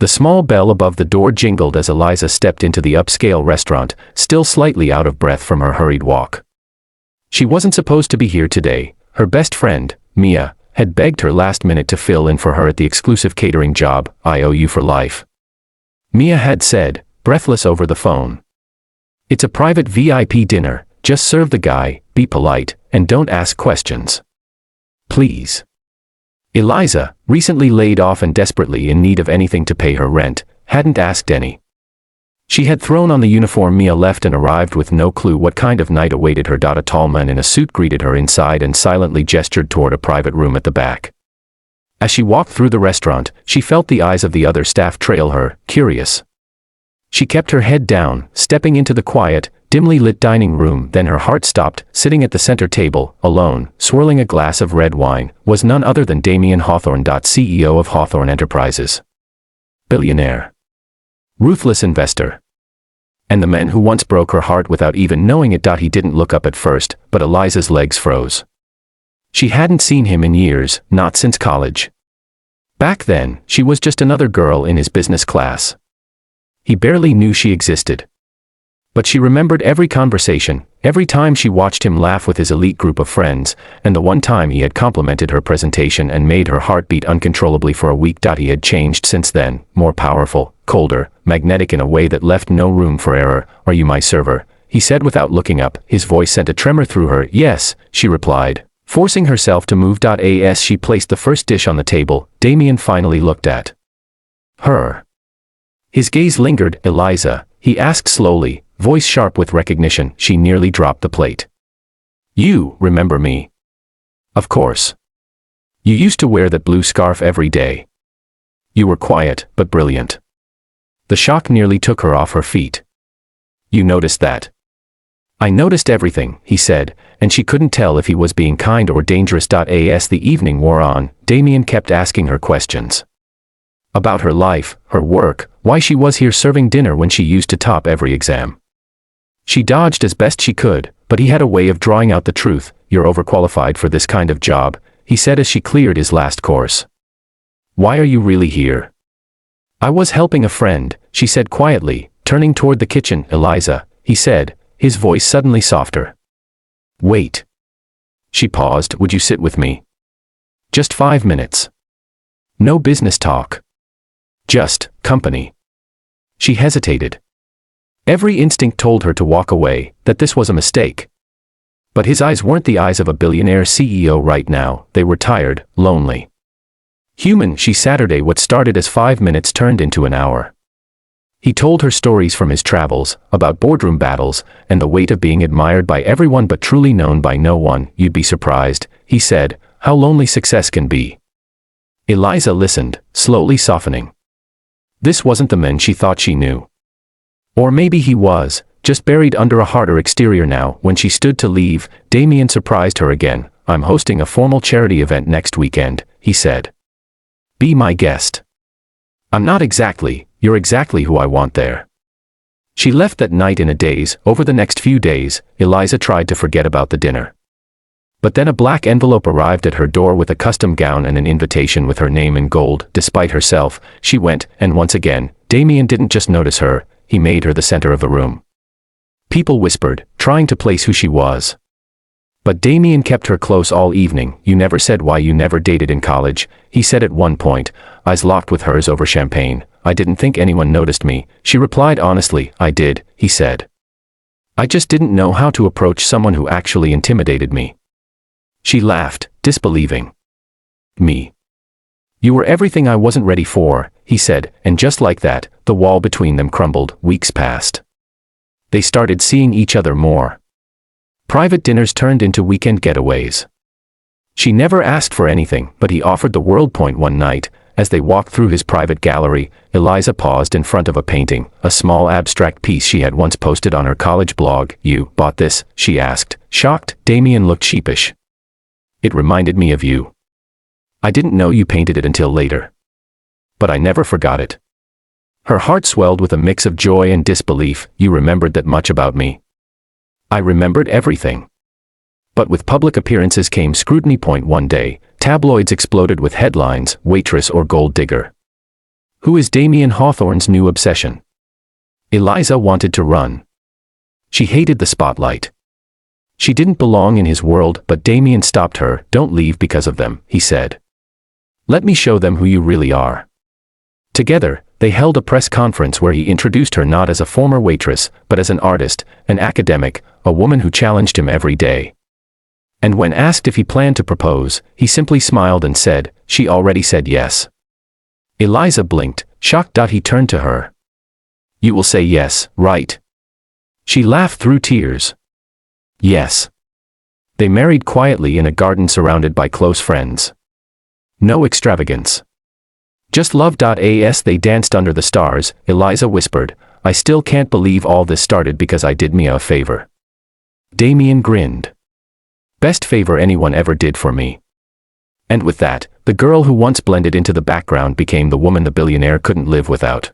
The small bell above the door jingled as Eliza stepped into the upscale restaurant, still slightly out of breath from her hurried walk. She wasn't supposed to be here today. Her best friend, Mia, had begged her last minute to fill in for her at the exclusive catering job, I owe you for life. Mia had said, breathless over the phone. It's a private VIP dinner, just serve the guy, be polite, and don't ask questions. Please. Eliza, recently laid off and desperately in need of anything to pay her rent, hadn't asked any. She had thrown on the uniform Mia left and arrived with no clue what kind of night awaited her. A tall man in a suit greeted her inside and silently gestured toward a private room at the back. As she walked through the restaurant, she felt the eyes of the other staff trail her, curious. She kept her head down, stepping into the quiet, dimly lit dining room. Then her heart stopped. Sitting at the center table, alone, swirling a glass of red wine, was none other than Damien Hawthorne, CEO of Hawthorne Enterprises. Billionaire. Ruthless investor. And the man who once broke her heart without even knowing it. He didn't look up at first, but Eliza's legs froze. She hadn't seen him in years, not since college. Back then, she was just another girl in his business class. He barely knew she existed. But she remembered every conversation, every time she watched him laugh with his elite group of friends, and the one time he had complimented her presentation and made her heart beat uncontrollably for a week. He had changed since then, more powerful, colder, magnetic in a way that left no room for error. Are you my server? He said without looking up. His voice sent a tremor through her. Yes, she replied, forcing herself to move. As she placed the first dish on the table, Damien finally looked at her. His gaze lingered. Eliza, he asked slowly, voice sharp with recognition. She nearly dropped the plate. You remember me? Of course. You used to wear that blue scarf every day. You were quiet, but brilliant. The shock nearly took her off her feet. You noticed that? I noticed everything, he said, and she couldn't tell if he was being kind or dangerous. As the evening wore on, Damien kept asking her questions. About her life, her work, why she was here serving dinner when she used to top every exam. She dodged as best she could, but he had a way of drawing out the truth. You're overqualified for this kind of job, he said as she cleared his last course. Why are you really here? I was helping a friend, she said quietly, turning toward the kitchen. Eliza, he said, his voice suddenly softer. Wait. She paused. Would you sit with me? Just 5 minutes. No business talk. Just company. She hesitated. Every instinct told her to walk away, that this was a mistake. But his eyes weren't the eyes of a billionaire CEO right now. They were tired, lonely. Human. Saturday. What started as 5 minutes turned into an hour. He told her stories from his travels, about boardroom battles, and the weight of being admired by everyone but truly known by no one. You'd be surprised, he said, how lonely success can be. Eliza listened, slowly softening. This wasn't the man she thought she knew. Or maybe he was, just buried under a harder exterior now. When she stood to leave, Damien surprised her again. I'm hosting a formal charity event next weekend, he said. Be my guest. I'm not exactly, you're exactly who I want there. She left that night in a daze. Over the next few days, Eliza tried to forget about the dinner. But then a black envelope arrived at her door with a custom gown and an invitation with her name in gold. Despite herself, she went, and once again, Damien didn't just notice her, he made her the center of the room. People whispered, trying to place who she was. But Damien kept her close all evening. You never said why you never dated in college, he said at one point, eyes locked with hers over champagne. I didn't think anyone noticed me, she replied honestly. I did, he said. I just didn't know how to approach someone who actually intimidated me. She laughed, disbelieving. Me. You were everything I wasn't ready for, he said, and just like that, the wall between them crumbled. Weeks passed. They started seeing each other more. Private dinners turned into weekend getaways. She never asked for anything, but he offered the world. One night, as they walked through his private gallery, Eliza paused in front of a painting, a small abstract piece she had once posted on her college blog. You bought this? She asked, shocked. Damien looked sheepish. It reminded me of you. I didn't know you painted it until later. But I never forgot it. Her heart swelled with a mix of joy and disbelief. You remembered that much about me? I remembered everything. But with public appearances came scrutiny. One day, tabloids exploded with headlines, waitress or gold digger. Who is Damien Hawthorne's new obsession? Eliza wanted to run. She hated the spotlight. She didn't belong in his world, but Damien stopped her. Don't leave because of them, he said. Let me show them who you really are. Together, they held a press conference where he introduced her not as a former waitress, but as an artist, an academic, a woman who challenged him every day. And when asked if he planned to propose, he simply smiled and said, "She already said yes." Eliza blinked, shocked. He turned to her. "You will say yes, right?" She laughed through tears. Yes. They married quietly in a garden surrounded by close friends. No extravagance. Just love. As they danced under the stars, Eliza whispered, "I still can't believe all this started because I did Mia a favor." Damien grinned. "Best favor anyone ever did for me." And with that, the girl who once blended into the background became the woman the billionaire couldn't live without.